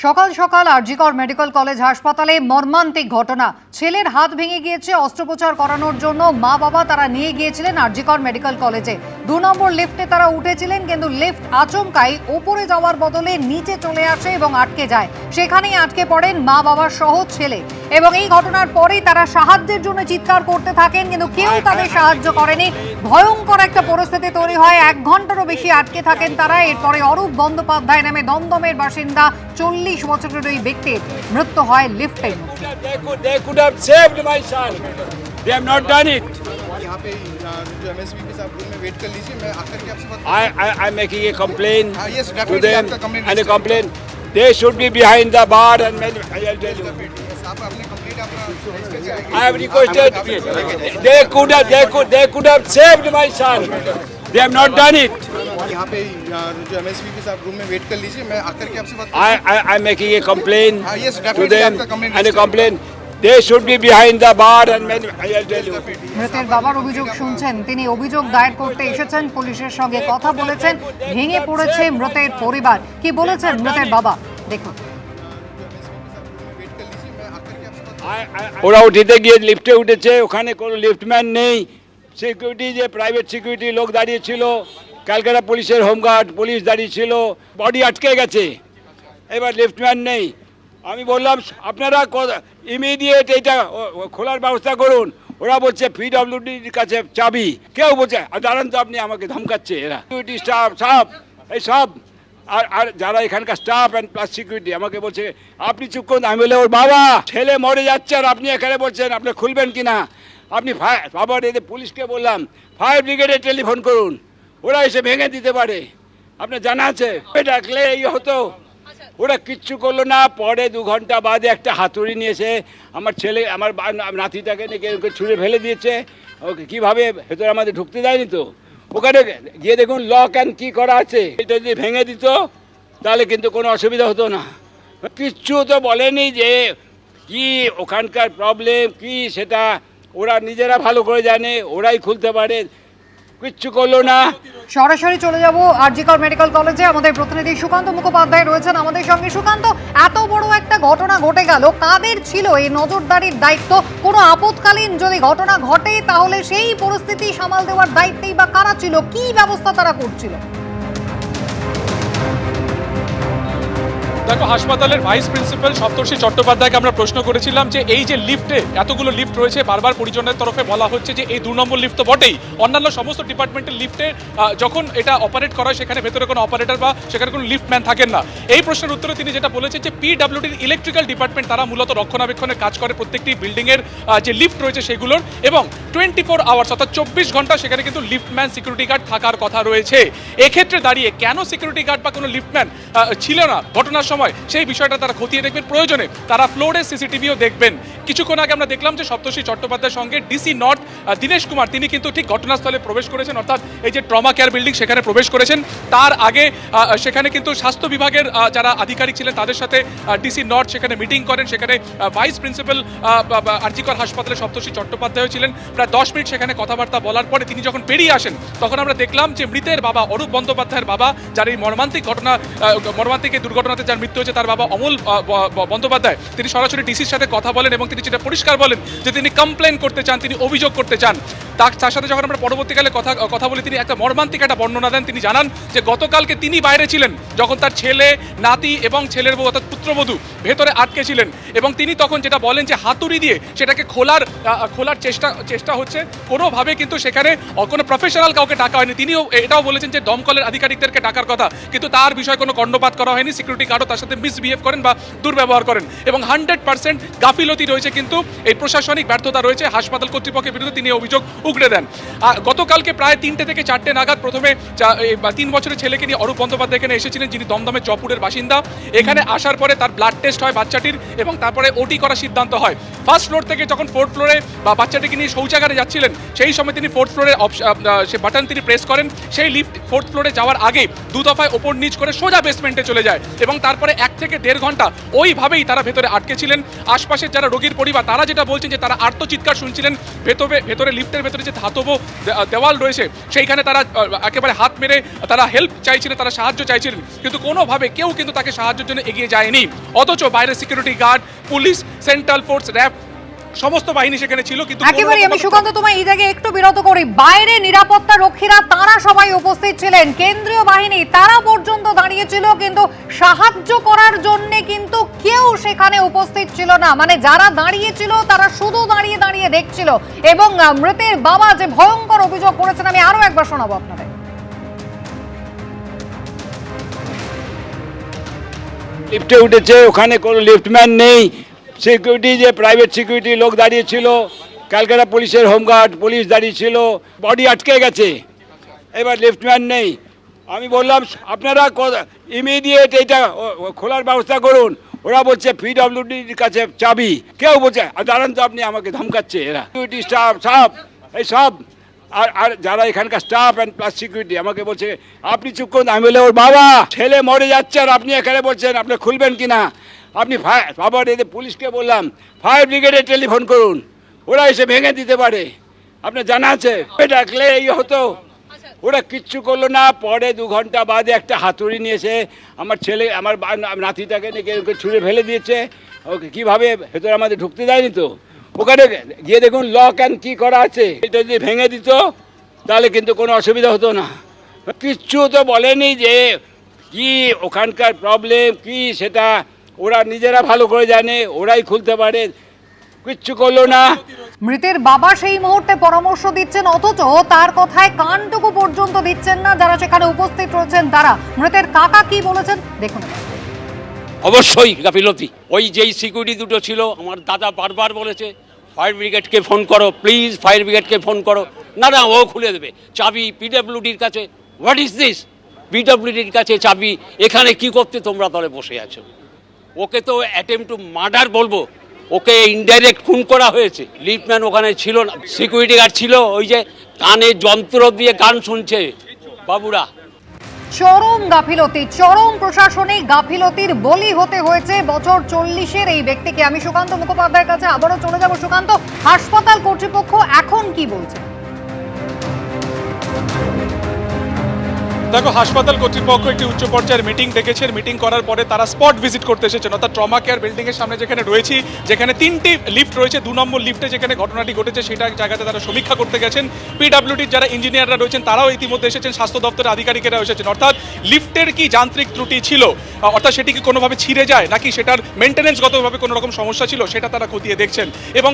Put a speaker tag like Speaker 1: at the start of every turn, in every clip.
Speaker 1: সকাল সকাল RG Kar medical college হাসপাতালে মর্মান্তিক ঘটনা। ছেলের হাত ভেঙে গিয়েছে, অস্ত্রোপচার করানোর জন্য মা বাবা তারা নিয়ে গিয়েছিলেন আরজিকর মেডিকেল কলেজে। 2 নম্বর লিফটে তারা উঠেছিলেন, কিন্তু লিফট আচমকাই ওপরে যাওয়ার বদলে নিচে চলে আসে এবং আটকে যায়। সেখানেই আটকে পড়েন মা বাবার সহ ছেলে, এবং এই ঘটনার পরেই তারা সাহায্যের জন্য চিৎকার করতে থাকেন, কিন্তু কেউ তাদের সাহায্য করেনি। ভয়ঙ্কর একটা পরিস্থিতি তৈরি হয়। 1 ঘন্টারও বেশি আটকে থাকেন তারা। এরপরে অরূপ বন্দ্যোপাধ্যায় নামে দমদমের বাসিন্দা 40 বছরের ওই ব্যক্তির মৃত্যু হয় লিফটের মধ্যে।
Speaker 2: They could have saved my son. They have not done it.
Speaker 3: यहाँ पे जो MSVP साहब रूम में वेट कर लीजिए, मैं आकर के आपसे बात
Speaker 2: I'm making a complaint
Speaker 3: yes,
Speaker 2: to
Speaker 3: definitely
Speaker 2: them
Speaker 3: आपका complaint
Speaker 2: and a
Speaker 3: register
Speaker 2: complaint. They should be behind the bar and I'll tell you.
Speaker 3: आप अपने कंप्लेंट आपका रजिस्टर कराएंगे।
Speaker 2: I have requested. They could have saved my son. They have not done it.
Speaker 3: यहाँ पे जो MSVP साहब room में wait कर लीजिए, मैं आकर के आपसे बात
Speaker 2: I'm making a complaint
Speaker 3: yes,
Speaker 2: to
Speaker 3: definitely
Speaker 2: them
Speaker 3: आपका complaint
Speaker 2: and a
Speaker 3: register
Speaker 2: complaint. They should be behind the bar and I'll tell you.
Speaker 1: মৃতের বাবার অভিযোগ শুনছেন। তিনি অভিযোগ দায়ের করতে এসেছেন, পুলিশের সঙ্গে কথা বলেছেন। ভেঙে পড়েছে মৃতের পরিবার। কি বলেছেন মৃতের বাবা দেখুন।
Speaker 2: ওরা উঠিতে গিয়ে লিফটে উঠেছে, ওখানে কোনো লিফটম্যান নেই। সিকিউরিটি যে প্রাইভেট সিকিউরিটি লোক দাঁড়িয়ে ছিল, ক্যালকাটা পুলিশের হোমগার্ড পুলিশ দাঁড়িয়ে ছিল, বডি আটকে গেছে। এবার লিফটম্যান নেই। আমি বললাম আপনারা ইমিডিয়েট এইটা খোলার ব্যবস্থা করুন। ওরা বলছে পিডব্লিউডির কাছে চাবি। কেউ বলছে দাঁড়ান তো, আপনি আমাকে ধমকাচ্ছে এরা। সিকিউরিটি স্টাফ এই সব আর যারা এখানকার স্টাফ অ্যান্ড প্লাস সিকিউরিটি আমাকে বলছে আপনি চুপ করুন। আমি বলে ওর বাবা ছেলে মরে যাচ্ছে আর আপনি এখানে বলছেন আপনি খুলবেন কি না? আপনি বাবার এদের পুলিশকে বললাম ফায়ার ব্রিগেডে টেলিফোন করুন, ওরা এসে ভেঙে দিতে পারে। আপনার জানা আছে ডাকলে এই হতো। ওরা কিচ্ছু করলো না। পরে 2 ঘন্টা বাদে একটা হাতুড়ি নিয়েছে, আমার ছেলে আমার নাতিটাকে নিয়ে ছুঁড়ে ফেলে দিয়েছে। ওকে কীভাবে ভেতরে আমাদের ঢুকতে দেয়নি তো। ওখানে গিয়ে দেখুন লক অ্যান্ড কি করা আছে। এটা যদি ভেঙে দিত তাহলে কিন্তু কোনো অসুবিধা হতো না। কিচ্ছু তো বলেনি যে কি ওখানকার প্রবলেম কি, সেটা ওরা নিজেরা ভালো করে জানে, ওরাই খুলতে পারে। কিচ্ছু করলো না।
Speaker 1: সরাসরি চলে যাব আরজিকর মেডিকেল কলেজে। আমাদের প্রতিনিধি সুকান্ত মুখোপাধ্যায় রয়েছেন আমাদের সঙ্গে। সুকান্ত, এত বড় একটা ঘটনা ঘটে গেল, কাদের ছিল এই নজরদারির দায়িত্ব? কোনো আপৎকালীন যদি ঘটনা ঘটে তাহলে সেই পরিস্থিতি সামাল দেওয়ার দায়িত্বেই বা কারা ছিল? কি ব্যবস্থা তারা করছিল?
Speaker 4: দেখো, হাসপাতালের ভাইস প্রিন্সিপাল সপ্তর্ষি চট্টোপাধ্যায়কে আমরা প্রশ্ন করেছিলাম যে এই যে লিফটে এতগুলো লিফট রয়েছে, বারবার পরিজনের তরফে বলা হচ্ছে যে এই 2 নম্বর লিফট তো বটেই, অন্যান্য সমস্ত ডিপার্টমেন্টের লিফটে যখন এটা অপারেট করা হয় সেখানে ভেতরে কোনো অপারেটর বা সেখানে কোনো লিফটম্যান থাকেন না। এই প্রশ্নের উত্তরে তিনি যেটা বলেছেন যে পিডব্লিউডির ইলেকট্রিক্যাল ডিপার্টমেন্ট তারা মূলত রক্ষণাবেক্ষণের কাজ করে প্রত্যেকটি বিল্ডিংয়ের যে লিফট রয়েছে সেগুলোর, এবং 24 আওয়ার্স অর্থাৎ 24 ঘন্টা সেখানে কিন্তু লিফটম্যান সিকিউরিটি গার্ড থাকার কথা রয়েছে। এক্ষেত্রে দাঁড়িয়ে কেন সিকিউরিটি গার্ড বা কোনো লিফটম্যান ছিল না ঘটনার সময়, সেই বিষয়টা তারা খতিয়ে দেখবেন। প্রয়োজনে তারা ফ্লোরে সিসিটিভিও দেখবেন। কিছুক্ষণ আগে আমরা দেখলাম যে সপ্তর্ষি চট্টোপাধ্যায়ের সঙ্গে ডিসি নর্থ দীনেশ কুমার তিনি কিন্তু ঠিক ঘটনাস্থলে প্রবেশ করেছেন, অর্থাৎ এই যে ট্রমা কেয়ার বিল্ডিং সেখানে প্রবেশ করেছেন। তার আগে সেখানে কিন্তু স্বাস্থ্য বিভাগের যারা আধিকারিক ছিলেন তাদের সাথে ডিসি নর্থ সেখানে মিটিং করেন। সেখানে ভাইস প্রিন্সিপাল আরজিকর হাসপাতালে সপ্তর্ষি চট্টোপাধ্যায় ছিলেন। প্রায় 10 মিনিট সেখানে কথাবার্তা বলার পরে তিনি যখন বেরিয়ে আসেন তখন আমরা দেখলাম যে মৃতের বাবা অরূপ বন্দ্যোপাধ্যায়ের বাবা, যার এই মর্মান্তিক এই দুর্ঘটনাতে যার মৃত্যু হয়েছে, তার বাবা অমল বন্দ্যোপাধ্যায় তিনি সরাসরি ডিসির সাথে কথা বলেন এবং তিনি যেটা পরিষ্কার বলেন যে তিনি কমপ্লেন করতে চান, তিনি অভিযোগ করতে চান। তার সাথে যখন আমরা পরবর্তীকালে কথা বলি তিনি একটা মর্মান্তিক একটা বর্ণনা দেন। তিনি জানান যে গতকালকে তিনি বাইরে ছিলেন যখন তার ছেলে, নাতি এবং ছেলের বউ অর্থাৎ পুত্রবধূ ভেতরে আটকে ছিলেন, এবং তিনি তখন যেটা বলেন যে হাতুড়ি দিয়ে সেটাকে খোলার চেষ্টা হচ্ছে। কোনোভাবে কিন্তু সেখানে কোনো প্রফেশনাল কাউকে ডাকা হয়নি। তিনিও এটাও বলেছেন যে দমকলের আধিকারিকদেরকে ডাকার কথা, কিন্তু তার বিষয়ে কোনো কর্ণপাত করা হয়নি। সিকিউরিটি গার্ডও তার সাথে মিসবিহেভ করেন বা দুর্ব্যবহার করেন, এবং 100% গাফিলতি রয়েছে, কিন্তু এই প্রশাসনিক ব্যর্থতা রয়েছে হাসপাতাল কর্তৃপক্ষের বিরুদ্ধে তিনি অভিযোগ উগড়ে দেন। গতকালকে প্রায় 3টে থেকে 4টে নাগাদ প্রথমে 3 বছরের ছেলেকে নিয়ে অরূপ বন্দ্যোপাধ্যায় এখানে এসেছিলেন, যিনি দমদমের জয়পুরের বাসিন্দা। এখানে আসার পরে তার ব্লাড টেস্ট হয় বাচ্চাটির, এবং তারপরে ওটি করার সিদ্ধান্ত হয়। ফার্স্ট ফ্লোর থেকে যখন ফোর্থ ফ্লোরে বা বাচ্চাটিকে নিয়ে শৌচাগারে যাচ্ছিলেন সেই সময় তিনি ফোর্থ ফ্লোরে সে বাটন তিনি প্রেস করেন, সেই লিফট ফোর্থ ফ্লোরে যাওয়ার আগে দু দফায় ওপর নিচ করে সোজা বেসমেন্টে চলে যায় এবং তারপরে 1 থেকে 1.5 ঘন্টা ওইভাবেই তারা ভেতরে আটকে ছিলেন। আশপাশের যারা রোগীর পরিবার তারা যেটা বলছেন যে তারা আর্তচিৎকার শুনছিলেন, ভেতরে লিফটের ভেতরে যে ধাতব দেওয়াল রয়েছে সেইখানে তারা একেবারে হাত মেরে তারা হেল্প চাইছিলেন, তারা সাহায্য চাইছিলেন, কিন্তু কোনোভাবে কেউ কিন্তু তাকে সাহায্যের জন্য এগিয়ে যায়নি। অথচ বাইরে security guard, police, central force, RAB সমস্ত বাহিনী সেখানে ছিল, কিন্তু
Speaker 1: একেবারে আমি সুকান্ত তোমায় এই জায়গায় একটু বিরত করি। বাইরে নিরাপত্তা রক্ষীরা তারা সবাই উপস্থিত ছিলেন, কেন্দ্রীয় বাহিনী তারা পর্যন্ত দাঁড়িয়েছিল, কিন্তু সাহায্য করার জন্য কিন্তু কেউ সেখানে উপস্থিত ছিল না। মানে যারা দাঁড়িয়েছিল তারা শুধু দাঁড়িয়ে দাঁড়িয়ে দেখছিল। এবং মৃতের বাবা যে ভয়ঙ্কর অভিযোগ করেছেন, আমি আরো একবার শোনাবো আপনাদের।
Speaker 2: লিফটে উঠেছে, ওখানে কোনো লিফটম্যান নেই, সিকিউরিটি যে প্রাইভেট সিকিউরিটি লোক দাঁড়িয়েছিল, ক্যালকাটা পুলিশের হোমগার্ড পুলিশ দাঁড়িয়েছিল, বডি আটকে গেছে, এবার লিফটম্যান নেই। আমি বললাম আপনারা ইমিডিয়েট এইটা খোলার ব্যবস্থা করুন। ওরা বলছে পিডব্লিউডির কাছে চাবি, কেউ বলছে দাঁড়ান তো আপনি, আমাকে ধমকাচ্ছে এরা সিকিউরিটি স্টাফ এই সব আর যারা এখানকার স্টাফ অ্যান্ড প্লাস সিকিউরিটি আমাকে বলছে আপনি চুপ করুন। আমি বলে ওর বাবা ছেলে মরে যাচ্ছে আর আপনি এখানে বলছেন আপনি খুলবেন কিনা, আপনি আবার এদের পুলিশকে বললাম ফায়ার ব্রিগেডে টেলিফোন করুন, ওরা এসে ভেঙে দিতে পারে, আপনার জানা আছে। ডাকলে এই হতো, ওরা কিচ্ছু করলো না। পরে 2 ঘন্টা বাদে একটা হাতুড়ি নিয়েছে, আমার ছেলে আমার নাতিটাকে নিয়ে ছুঁড়ে ফেলে দিয়েছে। ওকে কীভাবে ভেতরে আমাদের ঢুকতে দেয়নি তো, ওখানে গিয়ে দেখুন লক অ্যান্ড কি করা আছে, এটা যদি ভেঙে দিত তাহলে কিন্তু কোনো অসুবিধা হতো না। কিচ্ছু তো বলেনি যে কি ওখানকার প্রবলেম কি, সেটা ওরা নিজেরা ভালো করে জানে, ওরাই খুলতে পারে, কিচ্ছু করলো না।
Speaker 1: মৃতের বাবা সেই মুহূর্তে পরামর্শ দিচ্ছেন, অথচ তার কথায় কানটুকু পর্যন্ত দিচ্ছেন না যারা সেখানে উপস্থিত রয়েছেন তারা। মৃতের কাকা কি বলেছেন দেখুন।
Speaker 5: অবশ্যই গাফিলতি, ওই যেই সিকিউরিটি দুটো ছিল, আমার দাদা বারবার বলেছে ফায়ার ব্রিগেডকে ফোন করো, প্লিজ ফায়ার ব্রিগেডকে ফোন করো, না না ও খুলে দেবে, চাবি পিডব্লিউডির কাছে। হোয়াট ইজ দিস, পিডব্লিউডির কাছে চাবি, এখানে কি করতে তোমরা দলে বসে আছো? ওকে তো অ্যাটেম্প টু মার্ডার বলবো, ওকে ইনডাইরেক্ট খুন করা হয়েছে। লিফটম্যান ওখানে ছিল না, সিকিউরিটি গার্ড ছিল, ওই যে কানে যন্ত্র দিয়ে গান শুনছে বাবুরা।
Speaker 1: চরম গাফিলতি, চরম প্রশাসনিক গাফিলতির বলি হতে হয়েছে বছর 40-এর এই ব্যক্তিকে। আমি সুকান্ত মুখোপাধ্যায়ের কাছে আবারও চলে যাব। সুকান্ত, হাসপাতাল কর্তৃপক্ষ এখন কি বলছে?
Speaker 4: দেখো, হাসপাতাল কর্তৃপক্ষ একটি উচ্চ পর্যায়ের মিটিং ডেকেছেন। মিটিং করার পরে তারা স্পট ভিজিট করতে এসেছেন, অর্থাৎ ট্রমা কেয়ার বিল্ডিং এর সামনে যেখানে রয়েছি, যেখানে 3টি লিফট রয়েছে, 2 নম্বর লিফটে যেখানে ঘটনাটি ঘটেছে সেটা জায়গাতে তারা সমীক্ষা করতে গেছেন। পিডব্লিউডির যারা ইঞ্জিনিয়াররা রয়েছেন তারাও ইতিমধ্যে এসেছেন, স্বাস্থ্য দপ্তরের আধিকারিকেরা এসেছেন। অর্থাৎ লিফটের কি যান্ত্রিক ত্রুটি ছিল, অর্থাৎ সেটি কি কোনোভাবে ছিঁড়ে যায় নাকি সেটার মেনটেন্যান্সগতভাবে কোনো রকম সমস্যা ছিল, সেটা তারা খতিয়ে দেখছেন। এবং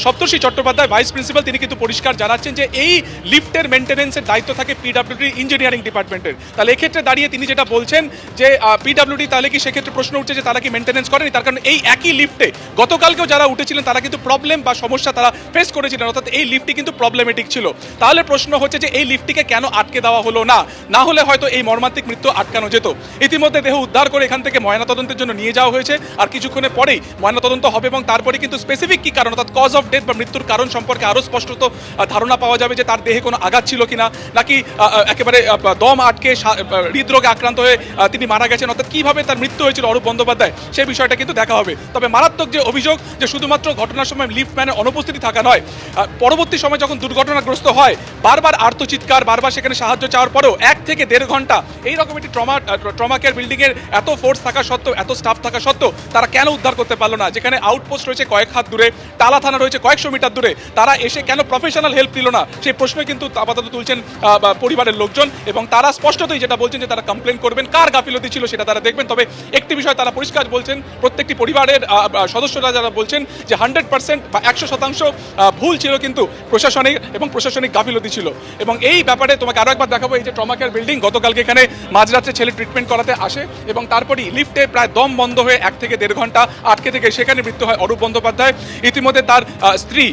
Speaker 4: সপ্তর্ষি চট্টোপাধ্যায় ভাইস প্রিন্সিপাল তিনি কিন্তু পরিষ্কার জানাচ্ছেন যে এই লিফটের মেনটেন্যান্সের দায়িত্ব থাকে পিডব্লিউডির ইঞ্জিনিয়ারিং ডিপার্টমেন্টের। তাহলে এক্ষেত্রে দাঁড়িয়ে তিনি যেটা বলছেন যে পিডব্লিউডি তাহলে কি সেক্ষেত্রে প্রশ্ন উঠছে যে তারা কি মেনটেন্যান্স করেনি, তার কারণ এই একই লিফটে গতকালকেও যারা উঠেছিলেন তারা কিন্তু প্রবলেম বা সমস্যা তারা ফেস করেছিলেন, অর্থাৎ এই লিফটটি কিন্তু প্রবলেমেটিক ছিল। তাহলে প্রশ্ন হচ্ছে যে এই লিফটটিকে কেন আটকে দেওয়া হলো না, না হলে হয়তো এই মর্মান্তিক মৃত্যু আটকানো যেত। ইতিমধ্যে দেহ উদ্ধার করে এখান থেকে ময়নাতদন্তের জন্য নিয়ে যাওয়া হয়েছে, আর কিছুক্ষণের পরেই ময়নাতদন্ত হবে এবং তারপরে কিন্তু স্পেসিফিক কি কারণ, অর্থাৎ কজ অফ ডেথ বা মৃত্যুর কারণ সম্পর্কে আরও স্পষ্টত ধারণা পাওয়া যাবে যে তার দেহে কোনো আঘাত ছিল কিনা, নাকি একেবারে দম আটকে হৃদরোগে আক্রান্ত হয়ে তিনি মারা গেছেন, অর্থাৎ কিভাবে তার মৃত্যু হয়েছিল অরূপ বন্দ্যোপাধ্যায়, সেই বিষয়টা কিন্তু দেখা হবে। তবে মারাত্মক যে অভিযোগ যে শুধুমাত্র ঘটনার সময় লিফটম্যানের অনুপস্থিতি থাকা নয়, পরবর্তী সময় যখন দুর্ঘটনাগ্রস্ত হয় বারবার আর্তচিৎকার, বারবার সেখানে সাহায্য চাওয়ার পরেও 1 থেকে 1.5 ঘন্টা এইরকম একটি ট্রমা কেয়ার বিল্ডিং এর এত ফোর্স থাকা সত্ত্বেও, এত স্টাফ থাকা সত্ত্বেও তারা কেন উদ্ধার করতে পারলো না? যেখানে আউটপোস্ট রয়েছে কয়েক হাত দূরে, টালা থানা রয়েছে কয়েকশো মিটার দূরে, তারা এসে কেন প্রফেশনাল হেল্প দিল না, সেই প্রশ্ন কিন্তু আপাতত তুলছেন পরিবারের লোকজন। এবং তারা স্পষ্টতই যেটা বলছেন যে তারা কমপ্লেন করবেন, কার গাফিলতি ছিল সেটা তারা দেখবেন। তবে একটি বিষয় তারা পরিষ্কার বলছেন, প্রত্যেকটি পরিবারের সদস্যরা যারা বলছেন যে 100% বা 100% ভুল ছিল, কিন্তু প্রশাসনিক গাফিলতি ছিল। এবং এই ব্যাপারে তোমাকে আরো একবার দেখাবো, এই যে ট্রমা কেয়ার বিল্ডিং, গতকালকে এখানে মাঝরাত্রে ছেলে ট্রিটমেন্ট করাতে আসে এবং তারপরেই লিফটে প্রায় দম বন্ধ হয়ে 1 থেকে 1.5 ঘন্টা আটকে থেকে সেখানে মৃত্যু হয় অরূপ বন্দ্যোপাধ্যায়। ইতিমধ্যে তার স্ত্রী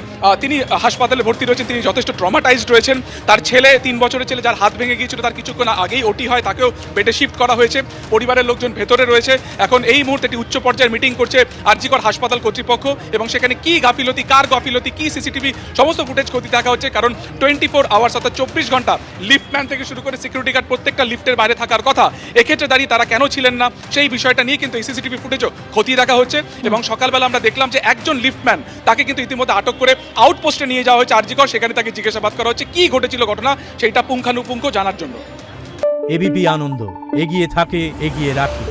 Speaker 4: তিনি হাসপাতালে ভর্তি রয়েছেন, তিনি যথেষ্ট ট্রমাটাইজড রয়েছেন। তার ছেলে 3 বছরের ছেলে যার হাত ভেঙে গিয়েছিল, তার কিছুক্ষণ আগেই ওটি হয় তাকেও বেডে শিফট করা হয়েছে। পরিবারের লোকজন ভেতরে রয়েছে। এখন এই মুহূর্তে একটি উচ্চ পর্যায়ের মিটিং করছে আরজিকর হাসপাতাল কর্তৃপক্ষ, এবং সেখানে কি গাফিলতি, কার গাফিলতি, কি সিসিটিভি সমস্ত ফুটেজ খতিয়ে দেখা হচ্ছে। কারণ 24 আওয়ার্স অর্থাৎ 24 ঘন্টা লিফটম্যান থেকে শুরু করে সিকিউরিটি গার্ড প্রত্যেকটা লিফটের বাইরে থাকার কথা। এক্ষেত্রে দাঁড়িয়ে তারা কেন ছিলেন না সেই বিষয়টা নিয়ে কিন্তু এই সিসিটিভি ফুটেজও খতিয়ে দেখা হচ্ছে। এবং সকালবেলা আমরা দেখলাম যে একজন লিফটম্যান, তাকে কিন্তু ইতিমধ্যে আটক করে আউটপোস্টে নিয়ে যাওয়া হয়েছে আরজিকর। সেখানে তাকে জিজ্ঞাসাবাদ করা হচ্ছে কি ঘটেছিল ঘটনা সেইটা পুঙ্খানুপুঙ্খ জানার জন্য।
Speaker 6: এবিপি আনন্দ, এগিয়ে থাকে, এগিয়ে রাখে।